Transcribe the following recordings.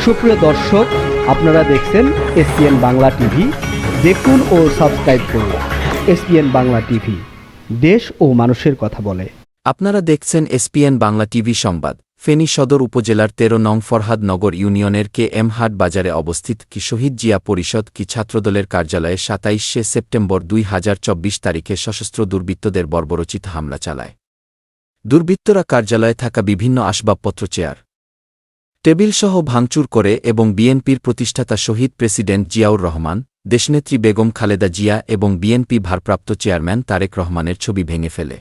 সুপ্রিয় দর্শক, আপনারা দেখছেন এসপিএন বাংলা টিভি। দেখুন ও সাবস্ক্রাইব করুন এসপিএন বাংলা টিভি, দেশ ও মানুষের কথা বলে। আপনারা দেখছেন এসপিএন বাংলা টিভি সংবাদ। ফেনী সদর উপজেলার ১৩ নং ফরহাদনগর ইউনিয়নের KM হাট বাজারে অবস্থিত কি শহীদ জিয়া পরিষদ কি ছাত্রদলের কার্যালয়ে ২৭শে সেপ্টেম্বর ২০২৪ তারিখে সশস্ত্র দুর্বৃত্তদের বর্বরোচিত হামলা চালায়। দুর্বৃত্তরা কার্যালয়ে থাকা বিভিন্ন আসবাবপত্র, চেয়ার, টেবিলসহ ভাঙচুর করে এবং বিএনপির প্রতিষ্ঠাতা শহীদ প্রেসিডেন্ট জিয়াউর রহমান, দেশনেত্রী বেগম খালেদা জিয়া এবং বিএনপি ভারপ্রাপ্ত চেয়ারম্যান তারেক রহমানের ছবি ভেঙে ফেলে।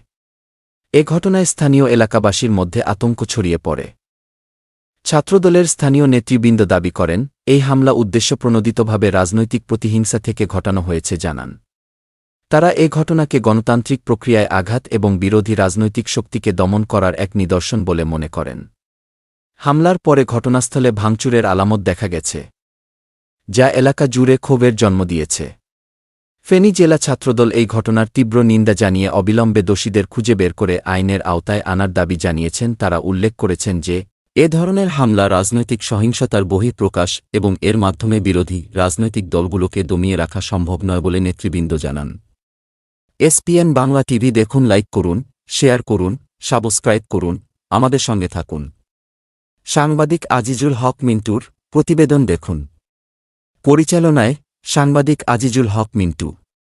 এ ঘটনায় স্থানীয় এলাকাবাসীর মধ্যে আতঙ্ক ছড়িয়ে পড়ে। ছাত্রদলের স্থানীয় নেতৃবৃন্দ দাবি করেন, এই হামলা উদ্দেশ্যপ্রণোদিতভাবে রাজনৈতিক প্রতিহিংসা থেকে ঘটানো হয়েছে জানান। তারা এ ঘটনাকে গণতান্ত্রিক প্রক্রিয়ায় আঘাত এবং বিরোধী রাজনৈতিক শক্তিকে দমন করার এক নিদর্শন বলে মনে করেন। হামলার পরে ঘটনাস্থলে ভাঙচুরের আলামত দেখা গেছে, যা এলাকা জুড়ে ক্ষোভের জন্ম দিয়েছে। ফেনী জেলা ছাত্রদল এই ঘটনার তীব্র নিন্দা জানিয়ে অবিলম্বে দোষীদের খুঁজে বের করে আইনের আওতায় আনার দাবি জানিয়েছেন। তারা উল্লেখ করেছেন যে, এ ধরনের হামলা রাজনৈতিক সহিংসতার বহিঃপ্রকাশ এবং এর মাধ্যমে বিরোধী রাজনৈতিক দলগুলোকে দমিয়ে রাখা সম্ভব নয় বলে নেতৃবৃন্দ জানান। এসপিএন বাংলা টিভি দেখুন, লাইক করুন, শেয়ার করুন, সাবস্ক্রাইব করুন, আমাদের সঙ্গে থাকুন। সাংবাদিক আজিজুল হক মিন্টুর প্রতিবেদন দেখুন। পরিচালনায় সাংবাদিক আজিজুল হক মিন্টু।